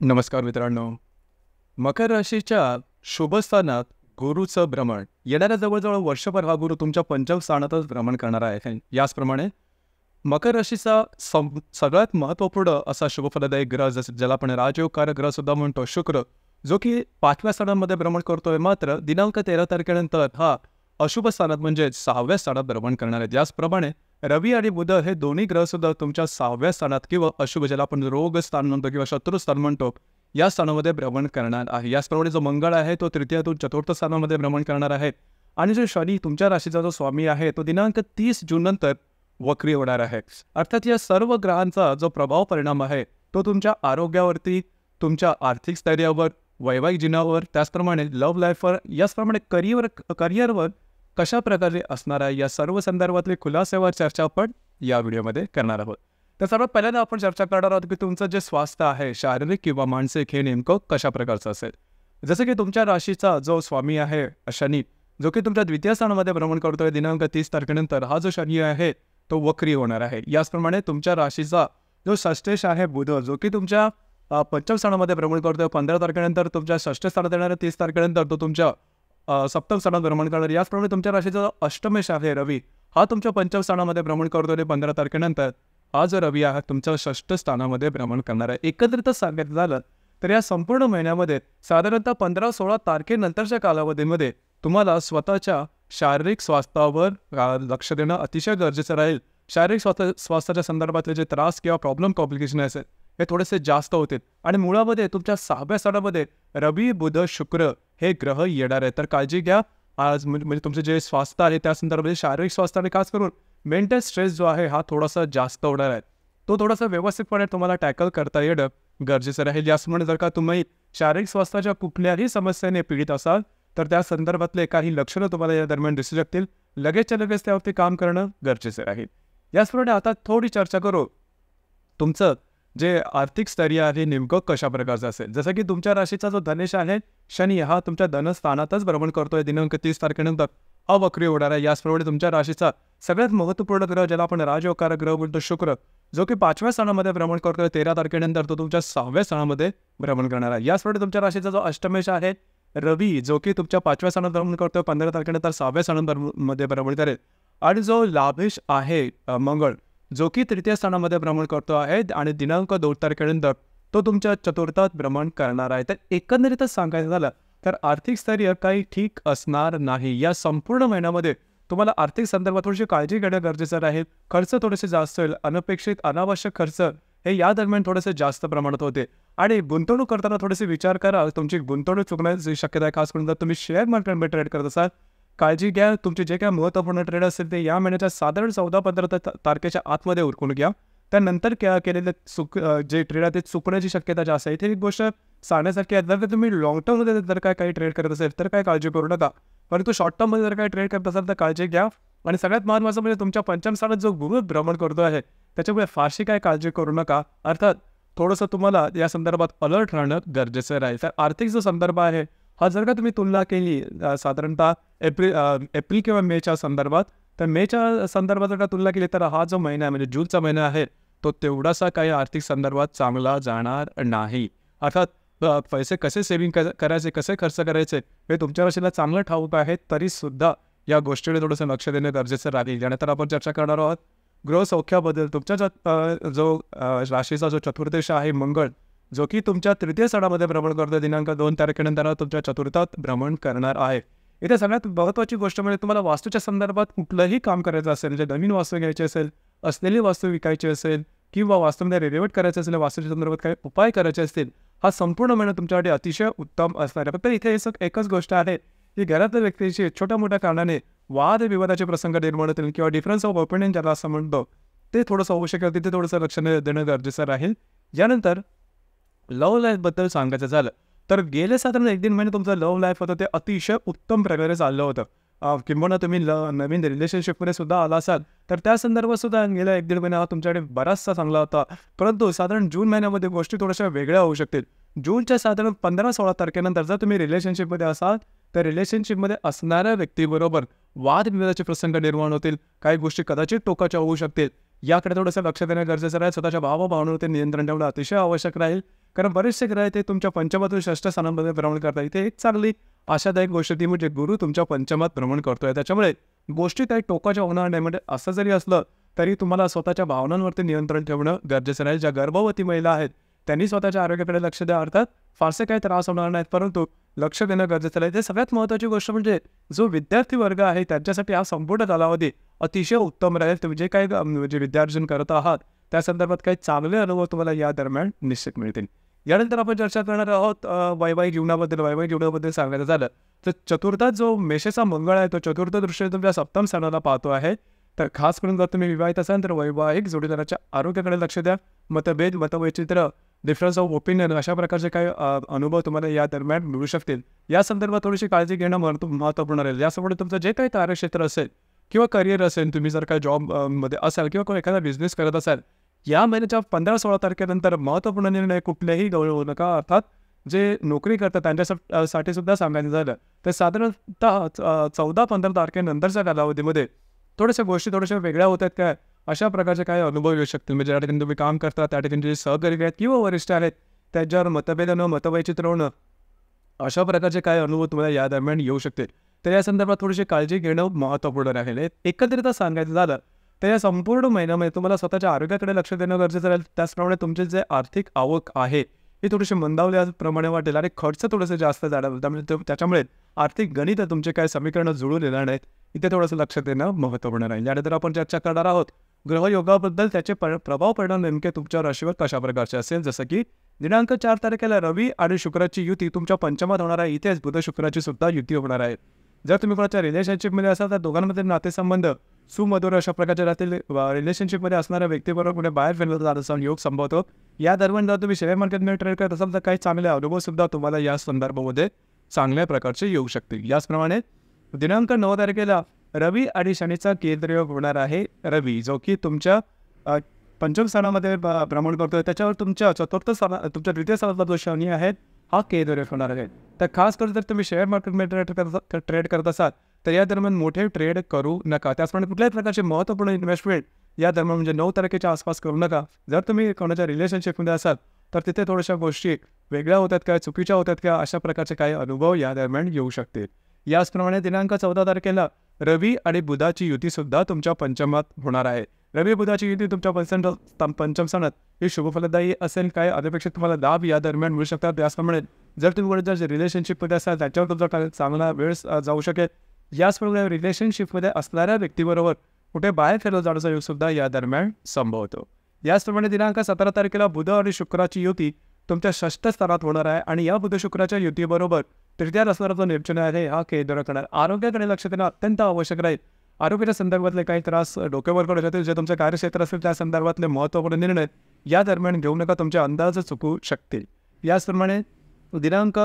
नमस्कार मित्रांनो. मकर राशीच्या शुभ स्थानात गुरुचं भ्रमण येणाऱ्या जवळजवळ वर्षभर हा गुरु तुमच्या पंचम स्थानातच भ्रमण करणार आहे. याचप्रमाणे मकर राशीचा सगळ्यात महत्त्वपूर्ण असा शुभफलदायक ग्रह ज्याला आपण राजयोगकारक ग्रह सुद्धा म्हणतो शुक्र, जो की 5व्या स्थानामध्ये भ्रमण करतोय. मात्र दिनांक 13 तारखेनंतर हा अशुभ स्थानात म्हणजे 6व्या स्थानात भ्रमण करणार आहे. याचप्रमाणे रवी आणि बुध हे दोन्ही ग्रह सुद्धा तुमच्या 6व्या स्थानात किंवा अशुभ ज्याला आपण रोग स्थान म्हणतो किंवा शत्रू स्थान म्हणतो या स्थानामध्ये भ्रमण करणार आहे. याचप्रमाणे जो मंगळ आहे तो तृतीयातून चतुर्थ स्थानामध्ये भ्रमण करणार आहे. आणि जो शनी तुमच्या राशीचा जो स्वामी आहे तो दिनांक 30 जून नंतर वक्री होणार आहे. अर्थात या सर्व ग्रहांचा जो प्रभाव परिणाम आहे तो तुमच्या आरोग्यावरती, तुमच्या आर्थिक स्थैर्यावर, वैवाहिक जीवनावर, त्याचप्रमाणे लव्ह लाईफवर, याचप्रमाणे करिअरवर कशा प्रकारे असणार आहे या सर्व संदर्भातली खुलासेवर चर्चा आपण या व्हिडिओमध्ये करणार आहोत. तर सर्वात पहिल्यांदा आपण चर्चा करणार आहोत की तुमचं जे स्वास्थ्य आहे शारीरिक किंवा मानसिक हे नेमकं कशा प्रकारचं असेल. जसं की तुमच्या राशीचा जो स्वामी आहे शनी, जो की तुमच्या द्वितीय स्थानामध्ये भ्रमण करतोय दिनांक 30 तारखेनंतर, हा जो शनी आहे तो वक्री होणार आहे. याचप्रमाणे तुमच्या राशीचा जो षष्ठेश आहे बुध, जो की तुमच्या पंचम स्थानामध्ये भ्रमण करतोय 15 तारखेनंतर, तुमच्या षष्ठ स्थानात येणाऱ्या 30 तारखेनंतर तो तुमच्या सप्तम स्थानात भ्रमण करणार. याचप्रमाणे तुमच्या राशीचा अष्टमेश आहे रवी, हा तुमच्या पंचम स्थानामध्ये भ्रमण करतोय 15 तारखेनंतर. हा जो रवी आहे तुमच्या षष्ठ स्थानामध्ये भ्रमण करणार आहे. एकत्रितच सांगायचं झालं तर या संपूर्ण महिन्यामध्ये साधारणतः 15-16 तारखेनंतरच्या कालावधीमध्ये तुम्हाला स्वतःच्या शारीरिक स्वास्थ्यावर लक्ष देणं अतिशय गरजेचं राहील. शारीरिक स्वास्थ्याच्या संदर्भातले जे त्रास किंवा कॉम्प्लिकेशन असेल हे थोडेसे जास्त होतील. आणि मुळामध्ये तुमच्या 6व्या स्थानामध्ये रवी, बुध, शुक्र हे ग्रह येणार आहे. तर काळजी घ्या. आज म्हणजे तुमचे जे स्वास्थ्य आहे त्या संदर्भात शारीरिक स्वास्थ्य आणि खास करून मेंटल स्ट्रेस जो आहे हा थोडासा जास्त होणार आहे. तो थोडासा व्यवस्थितपणे तुम्हाला टॅकल करता येणं गरजेचं राहील. याचप्रमाणे जर का तुम्ही शारीरिक स्वास्थ्याच्या कुठल्याही समस्येने पीडित असाल तर त्या संदर्भातले काही लक्षणं तुम्हाला या दरम्यान दिसू शकतील. लगेचच्या लगेच त्यावरती काम करणं गरजेचं राहील. याचप्रमाणे आता थोडी चर्चा करू तुमचं जे आर्थिक स्थैर्य आहे नेमकं कशा प्रकारचं असेल. जसं की तुमच्या राशीचा जो धनेश आहे शनी, हा तुमच्या धनस्थानातच भ्रमण करतोय दिनांक 30 तारखेनंतर, हा वक्री होणार आहे. याचप्रमाणे तुमच्या राशीचा सगळ्यात महत्त्वपूर्ण ग्रह ज्याला आपण राजयोगकारक ग्रह बोलतो शुक्र, जो की 5व्या स्थानामध्ये भ्रमण करतोय 13 तारखेनंतर, तो तुमच्या 6व्या स्थानामध्ये भ्रमण करणार आहे. याचप्रमाणे तुमच्या राशीचा जो अष्टमेश आहे रवी, जो की तुमच्या 5व्या स्थानात भ्रमण करतोय 15 तारखेनंतर 6व्या स्थानामध्ये भ्रमण करेल. आणि जो लाभेश आहे मंगळ, जो की तृतीय स्थानामध्ये भ्रमण करतो आहे आणि दिनांक 2 तारखेनंतर तो तुमच्या चतुर्थात भ्रमण करणार आहे. तर एकंदरीतच सांगायचं झालं तर आर्थिक स्थैर्य काही ठीक असणार नाही. या संपूर्ण महिन्यामध्ये तुम्हाला आर्थिक संदर्भात थोडीशी काळजी घेणं गरजेचं राहील. खर्च थोडेसे जास्त होईल. अनपेक्षित अनावश्यक खर्च हे या दरम्यान थोडेसे जास्त प्रमाणात होते. आणि गुंतवणूक करताना थोडेसे विचार करा, तुमची गुंतवणूक चुकण्याची शक्यता आहे. खास करून जर तुम्ही शेअर मार्केटमध्ये ट्रेड करत असाल, काळजी घ्या. तुमचे जे काही महत्त्वपूर्ण ट्रेड असेल ते या महिन्याच्या साधारण 14-15 तारखेच्या आतमध्ये उरकून घ्या. त्यानंतर केलेले जे ट्रेड आहे ते चुकण्याची शक्यता जास्त आहे. इथे एक गोष्ट सांगण्यासारखी आहे, जर तुम्ही लॉंग टर्ममध्ये जर काही ट्रेड करत असेल तर काही काळजी करू नका. परंतु शॉर्ट टर्ममध्ये जर काही ट्रेड करत असाल तर काळजी घ्या. आणि सगळ्यात महत्त्वाचं म्हणजे तुमच्या पंचम स्थानात जो गुरु भ्रमण करतो आहे त्याच्यामुळे फारशी काही काळजी करू नका. अर्थात थोडंसं तुम्हाला या संदर्भात अलर्ट राहणं गरजेचं राहील. तर आर्थिक जो संदर्भ आहे हा जर का तुम्ही तुलना केली साधारणतः एप्रिल किंवा मेच्या संदर्भात, तर मेच्या संदर्भात जर का तुलना केली तर हा जो महिना आहे म्हणजे जूनचा महिना आहे तो तेवढासा काही आर्थिक संदर्भात चांगला जाणार नाही. अर्थात पैसे कसे सेव्हिंग करायचे, कसे खर्च करायचे हे तुमच्या राशीला चांगलं ठाऊक आहे. तरीसुद्धा या गोष्टीकडे थोडंसं लक्ष देणं गरजेचं राहील. यानंतर आपण चर्चा करणार आहोत ग्रहसौख्याबद्दल. तुमच्या जो राशीचा जो चतुर्दश आहे मंगळ, जो की तुमच्या तृतीय स्थानामध्ये भ्रमण करतो दिनांक 2 तारखेनंतर तुमच्या चतुर्थात भ्रमण करणार आहे. इथे सगळ्यात महत्त्वाची गोष्ट म्हणजे तुम्हाला वास्तूच्या संदर्भात कुठलंही काम करायचं असेल, म्हणजे नवीन वास्तू घ्यायची असेल, असलेली वास्तू विकायची असेल किंवा वास्तूमध्ये रिनोव्हेट करायचं असेल, वास्तूच्या संदर्भात काही उपाय करायचे असतील, हा संपूर्ण महिना तुमच्यासाठी अतिशय उत्तम असणार आहे. फक्त इथे एकच गोष्ट आहे की घरातल्या व्यक्तीशी छोट्या मोठ्या कारणाने वादविवादाचे प्रसंग निर्माण होतील किंवा डिफरन्स ऑफ ओपिनियन ज्याला असं म्हणतो ते थोडंसं होऊ शकेल. तिथे थोडंसं लक्ष देणं गरजेचं राहील. यानंतर लव्ह लाईफबद्दल सांगायचं झालं तर गेले साधारण 1-1.5 महिने तुमचं लव्ह लाईफ होतं ते अतिशय उत्तम प्रकारे चाललं होतं. किंबहुना तुम्ही नवीन रिलेशनशिपमध्ये सुद्धा आला असाल तर त्या संदर्भात सुद्धा गेल्या 1-1.5 महिना हा तुमच्याकडे बराचसा चांगला होता. परंतु साधारण जून महिन्यामध्ये गोष्टी थोड्याशा वेगळ्या होऊ शकतील. जूनच्या साधारण 15-16 तारखेनंतर जर तुम्ही रिलेशनशिपमध्ये असाल तर रिलेशनशिपमध्ये असणाऱ्या व्यक्तीबरोबर वादविवादाचे प्रसंग निर्माण होतील. काही गोष्टी कदाचित टोकाच्या होऊ शकतील. याकडे थोडंसं लक्ष देणं गरजेचं राहील. स्वतःच्या भावभावनावरती नियंत्रण ठेवणं अतिशय आवश्यक राहील. कारण बरेचसे ग्रह ते तुमच्या पंचमातून षष्ठ स्थानामध्ये भ्रमण करतात. इथे एक चांगली आशादायक गोष्ट ती म्हणजे गुरु तुमच्या पंचमात भ्रमण करतोय. त्याच्यामुळे गोष्टी काही टोकाच्या होणार नाही. म्हणजे असं जरी असलं तरी तुम्हाला स्वतःच्या भावनांवरती नियंत्रण ठेवणं गरजेचं राहील. ज्या गर्भवती महिला आहेत त्यांनी स्वतःच्या आरोग्याकडे लक्ष द्या. अर्थात फारसे काही त्रास होणार नाहीत, परंतु लक्ष देणं गरजेचं आहे. ते सगळ्यात महत्त्वाची गोष्ट म्हणजे जो विद्यार्थी वर्ग आहे त्यांच्यासाठी हा संपूर्ण कालावधी अतिशय उत्तम राहील. तुम्ही जे काही म्हणजे विद्यार्जन करत आहात त्या संदर्भात काही चांगले अनुभव तुम्हाला या दरम्यान निश्चित मिळतील. यानंतर आपण चर्चा करणार आहोत वैवाहिक जीवनाबद्दल. वैवाहिक जीवनाबद्दल सांगायचं झालं तर चतुर्थात जो मेषेचा मंगळ आहे तो चतुर्थ दृष्टीने तुमच्या सप्तम स्थानाला पाहतो आहे. तर खास करून जर तुम्ही विवाहित असाल तर वैवाहिक जोडीदाराच्या आरोग्याकडे लक्ष द्या. मतभेद, मतवैचित्र, डिफरन्स ऑफ ओपिनियन अशा प्रकारचे काही अनुभव तुम्हाला या दरम्यान मिळू शकतील. या संदर्भात थोडीशी काळजी घेणं महत्त्वपूर्ण राहील. यासोबत तुमचं जे काही कार्यक्षेत्र असेल किंवा करिअर असेल, तुम्ही जर काही जॉब मध्ये असाल किंवा एखादा बिझनेस करत असाल, या महिन्याच्या 15-16 तारखेनंतर महत्त्वपूर्ण निर्णय कुठल्याही गौरवू नका. अर्थात जे नोकरी करतात त्यांच्यासाठी सुद्धा सांगायचं झालं तर साधारणतः 14-15 तारखेनंतरच्या कालावधीमध्ये थोड्याशा गोष्टी थोड्याशा वेगळ्या होतात काय अशा प्रकारचे काही अनुभव येऊ शकतील. म्हणजे ज्या ठिकाणी तुम्ही काम करता त्या ठिकाणी जे सहकारी आहेत किंवा वरिष्ठ आहेत त्यांच्यावर मतभेदानं मतवैचित्र होणं अशा प्रकारचे काही अनुभव तुम्हाला या दरम्यान येऊ शकतील. तर या संदर्भात थोडीशी काळजी घेणं महत्त्वपूर्ण राहील. एकत्रित सांगायचं झालं तर या संपूर्ण महिन्यामध्ये तुम्हाला स्वतःच्या आरोग्याकडे लक्ष देणं गरजेचं राहील. त्याचप्रमाणे तुमचे जे आर्थिक आवक आहे ही थोडीशी मंदावल्याप्रमाणे वाटेल आणि खर्च थोडंसं जास्त जाणार. त्याच्यामुळे आर्थिक गणित तुमचे काय समीकरणं जुळून येणार नाहीत. इथे थोडंसं लक्ष देणं महत्त्वपूर्ण राहील. यानंतर आपण चर्चा करणार आहोत ग्रहयोगाबद्दल. त्याचे प्रभाव परिणाम नेमके तुमच्या राशीवर कशा प्रकारचे असेल. जसं की दिनांक 4 तारखेला रवी आणि शुक्राची युती तुमच्या पंचमात होणार आहे. इथेच बुध शुक्राची सुद्धा युती होणार आहे. जर तुम्ही कोणाच्या रिलेशनशिपमध्ये असाल तर दोघांमध्ये नातेसंबंध सुमधुर अशा प्रकारचे राहतील. रिलेशनशिपमध्ये असणाऱ्या व्यक्तीबरोबर कुठे बाहेर फिरलं जात असाल योग संभवतो. या दरम्यान जर तुम्ही शेअर मार्केटमध्ये ट्रेड करत असाल तर काही चांगले अनुभव सुद्धा तुम्हाला या संदर्भामध्ये चांगल्या प्रकारचे येऊ शकतील. याचप्रमाणे दिनांक 9 तारखेला रवी आणि शनीचा केंद्रयोग होणार आहे. रवी जो की तुमच्या पंचम स्थानामध्ये भ्रमण करतोय त्याच्यावर तुमच्या तुमच्या द्वितीय स्थानातला जो शनी आहे हा केंद्रयोग होणार आहे. तर खास करून जर तुम्ही शेअर मार्केटमध्ये ट्रेड करत असाल तर या दरम्यान मोठे ट्रेड करू नका. त्याचप्रमाणे कुठल्याही प्रकारचे महत्त्वपूर्ण इन्व्हेस्टमेंट या दरम्यान म्हणजे 9 तारखेच्या आसपास करू नका. जर तुम्ही कोणाच्या रिलेशनशिपमध्ये असाल तर तिथे थोड्याशा गोष्टी वेगळ्या होतात का, चुकीच्या होतात का अशा प्रकारचे काही अनुभव या दरम्यान येऊ शकतील. याचप्रमाणे दिनांक 14 तारखेला रवी आणि बुधाची युतीसुद्धा तुमच्या पंचमात होणार आहे. रवी बुधाची युती तुमच्या पंचम स्थानात ही शुभफलदायी असेल. काय अनपेक्षित तुम्हाला लाभ या दरम्यान मिळू शकतात. त्याचप्रमाणे जर तुम्ही कोणाच्या रिलेशनशिपमध्ये असाल त्याच्यावर तुमचा चांगला वेळ जाऊ शकेल. याचप्रमाणे रिलेशनशिपमध्ये असणाऱ्या व्यक्तीबरोबर कुठे बाहेर फिरलं जाण्याचा योग सुद्धा या दरम्यान संभवतो. याचप्रमाणे दिनांक 17 तारखेला बुध आणि शुक्राची युती तुमच्या षष्ठ स्थानात होणार आहे आणि या बुध शुक्राच्या युतीबरोबर तृतीयात असणारा जो नेपच्यून आहे हा केंद्र करणार. आरोग्याकडे लक्ष देणं अत्यंत आवश्यक राहील. आरोग्याच्या संदर्भातले काही त्रास डोक्यावर करू शकतील. जे तुमचं कार्यक्षेत्र असेल त्या संदर्भातले महत्त्वपूर्ण निर्णय या दरम्यान घेऊ नका. तुमचे अंदाज चुकू शकतील. याचप्रमाणे दिनांक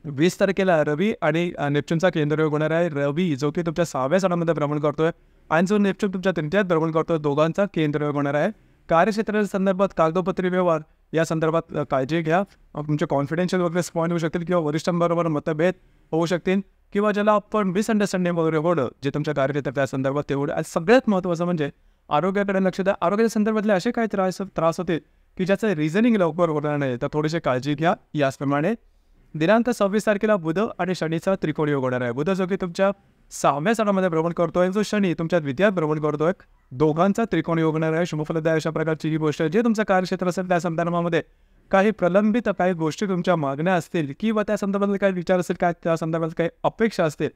20 तारखेला रवी आणि नेपच्यूनचा केंद्रयोग होणार आहे. रवी जो की तुमच्या 6व्या स्थानामध्ये भ्रमण करतोय आणि जो नेपच्यून तुमच्या तृतीयात भ्रमण करतोय दोघांचा केंद्रयोग होणार आहे. कार्यक्षेत्राच्या संदर्भात कागदोपत्री व्यवहार या संदर्भात काळजी घ्या. तुमचे कॉन्फिडेन्शियल वगैरे पॉईंट होऊ शकतील किंवा वरिष्ठांबरोबर मतभेद होऊ शकतील किंवा ज्याला आपण मिसअंडरस्टँडिंग वगैरे होणं जे तुमच्या कार्यक्षेत्रात त्या संदर्भात तेवढं. आणि सगळ्यात महत्त्वाचं म्हणजे आरोग्याकडे लक्ष द्या. आरोग्याच्या संदर्भातले असे काही त्रास होते की ज्याचं रिझनिंग लवकर होणार नाही तर थोडीशी काळजी घ्या. याचप्रमाणे दिनांक 26 तारखेला बुध आणि शनीचा त्रिकोण योग होणार आहे. बुध जो की तुमच्या 6व्या स्थानामध्ये भ्रमण करतोय, जो शनी तुमच्या द्वितीयात भ्रमण करतोय, दोघांचा त्रिकोण योग होणार आहे. शुभफलदायी अशा प्रकारची ही गोष्ट जे तुमचं कार्यक्षेत्र असेल त्या संदर्भामध्ये काही प्रलंबित काही गोष्टी तुमच्या मागण्या असतील किंवा त्या संदर्भातले काही विचार असेल काय त्या संदर्भात काही अपेक्षा असतील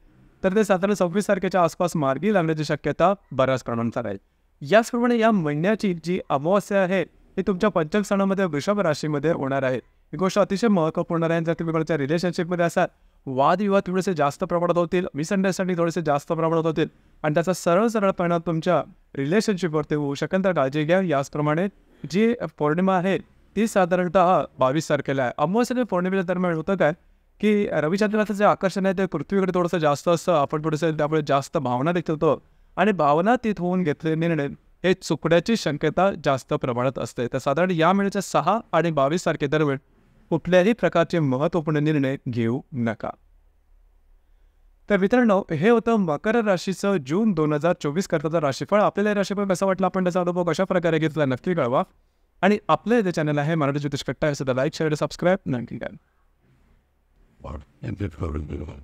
तर ते साधारण 26 तारखेच्या आसपास मार्गी लागण्याची शक्यता बऱ्याच प्रमाणात राहील. याचप्रमाणे या महिन्याची जी अमावस्या आहे ही तुमच्या पंचम स्थानामध्ये वृषभ राशीमध्ये होणार आहे. ही गोष्ट अतिशय महत्त्वपूर्ण आहे. जर तुम्ही कोणाच्या रिलेशनशिपमध्ये असाल वादविवाद थोडेसे जास्त प्रमाणात होतील, मिसअंडरस्टँडिंग थोडेसे जास्त प्रमाणात होतील आणि त्याचा सरळ परिणाम तुमच्या रिलेशनशिपवरती होऊ शकेल. तर काळजी घ्या. याचप्रमाणे जी पौर्णिमा आहे ती साधारणतः 22 तारखेला आहे. अमावस्या पौर्णिमेच्या दरम्यान होतं काय की रविचंद्राचं जे आकर्षण आहे ते पृथ्वीकडे थोडंसं जास्त असतं. आपण थोडंसं त्यामुळे जास्त भावना देखील आणि भावनातीत होऊन घेतलेले निर्णय हे चुकण्याची शक्यता जास्त प्रमाणात असते. तर साधारण या महिन्याच्या 6 आणि 22 तारखेदरम्यान कुठल्याही प्रकारचे महत्त्वपूर्ण निर्णय घेऊ नका. तर मित्रांनो, हे होतं मकर राशीचं जून 2024 करताचं राशीफळ. आपल्याला हे राशीफळ कसं वाटलं, आपण त्याचा अनुभव कशा प्रकारे घेतला नक्की कळवा. आणि आपलं जे चॅनल आहे मराठी ज्योतिष कट्टा, लाईक शेअर सबस्क्राईब नक्की करा.